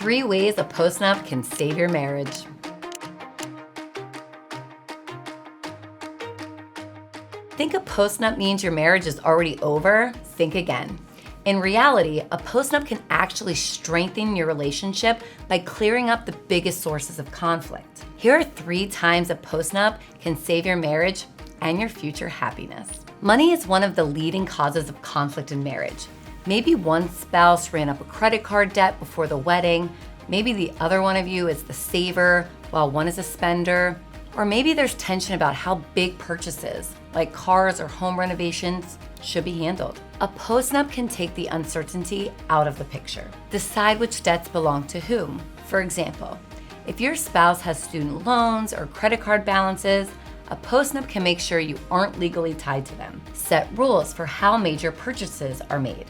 3 ways a postnup can save your marriage. Think a postnup means your marriage is already over? Think again. In reality, a postnup can actually strengthen your relationship by clearing up the biggest sources of conflict. Here are 3 times a postnup can save your marriage and your future happiness. Money is one of the leading causes of conflict in marriage. Maybe one spouse ran up a credit card debt before the wedding. Maybe the other one of you is the saver while one is a spender. Or maybe there's tension about how big purchases, like cars or home renovations, should be handled. A postnup can take the uncertainty out of the picture. Decide which debts belong to whom. For example, if your spouse has student loans or credit card balances, a postnup can make sure you aren't legally tied to them. Set rules for how major purchases are made,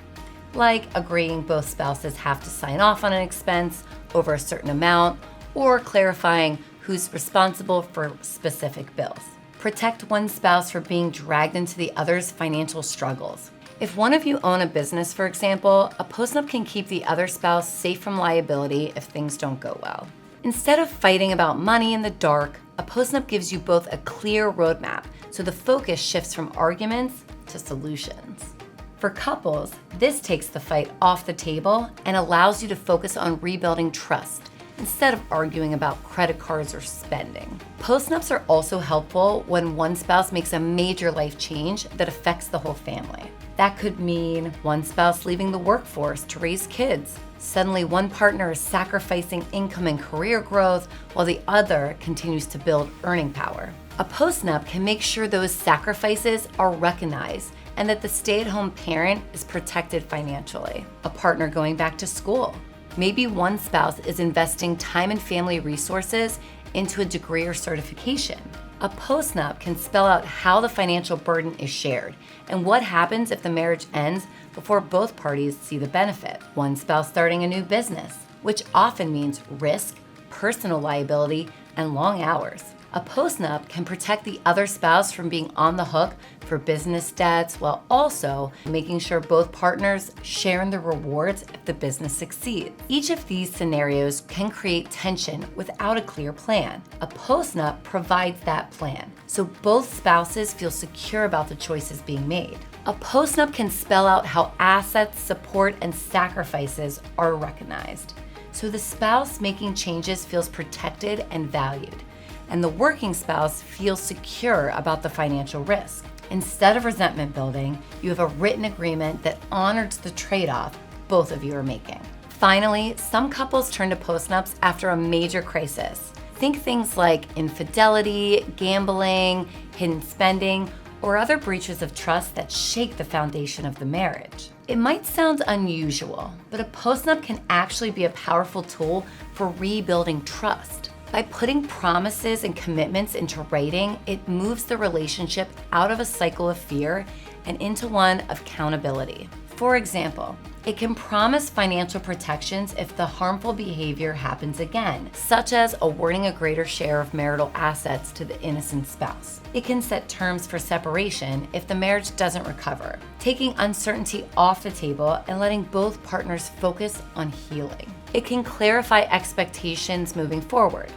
like agreeing both spouses have to sign off on an expense over a certain amount, or clarifying who's responsible for specific bills. Protect one spouse from being dragged into the other's financial struggles. If one of you own a business, for example, a postnup can keep the other spouse safe from liability if things don't go well. Instead of fighting about money in the dark, a postnup gives you both a clear roadmap, so the focus shifts from arguments to solutions. For couples, this takes the fight off the table and allows you to focus on rebuilding trust instead of arguing about credit cards or spending. Postnups are also helpful when one spouse makes a major life change that affects the whole family. That could mean one spouse leaving the workforce to raise kids. Suddenly, one partner is sacrificing income and career growth while the other continues to build earning power. A postnup can make sure those sacrifices are recognized and that the stay-at-home parent is protected financially. A partner going back to school. Maybe one spouse is investing time and family resources into a degree or certification. A postnup can spell out how the financial burden is shared and what happens if the marriage ends before both parties see the benefit. One spouse starting a new business, which often means risk, personal liability, and long hours. A postnup can protect the other spouse from being on the hook for business debts while also making sure both partners share in the rewards if the business succeeds. Each of these scenarios can create tension without a clear plan. A postnup provides that plan, so both spouses feel secure about the choices being made. A postnup can spell out how assets, support, and sacrifices are recognized, so the spouse making changes feels protected and valued, and the working spouse feels secure about the financial risk. Instead of resentment building, you have a written agreement that honors the trade-off both of you are making. Finally, some couples turn to postnups after a major crisis. Think things like infidelity, gambling, hidden spending, or other breaches of trust that shake the foundation of the marriage. It might sound unusual, but a postnup can actually be a powerful tool for rebuilding trust. By putting promises and commitments into writing, it moves the relationship out of a cycle of fear and into one of accountability. For example, it can promise financial protections if the harmful behavior happens again, such as awarding a greater share of marital assets to the innocent spouse. It can set terms for separation if the marriage doesn't recover, taking uncertainty off the table and letting both partners focus on healing. It can clarify expectations moving forward.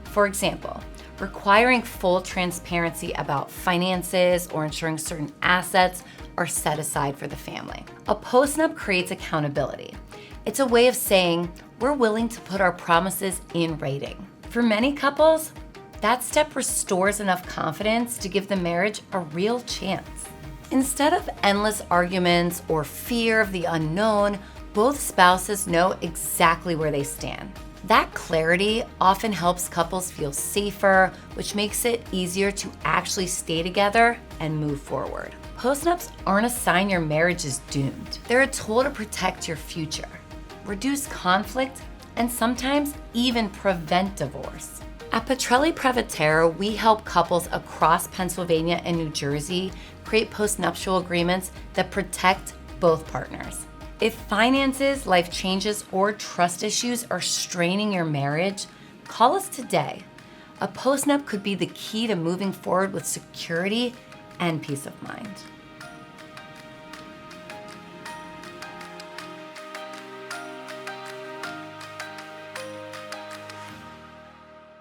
For example, requiring full transparency about finances or ensuring certain assets are set aside for the family. A postnup creates accountability. It's a way of saying, we're willing to put our promises in writing. For many couples, that step restores enough confidence to give the marriage a real chance. Instead of endless arguments or fear of the unknown, both spouses know exactly where they stand. That clarity often helps couples feel safer, which makes it easier to actually stay together and move forward. Postnups aren't a sign your marriage is doomed. They're a tool to protect your future, reduce conflict, and sometimes even prevent divorce. At Petrelli Previtera, we help couples across Pennsylvania and New Jersey create postnuptial agreements that protect both partners. If finances, life changes, or trust issues are straining your marriage, call us today. A postnup could be the key to moving forward with security and peace of mind.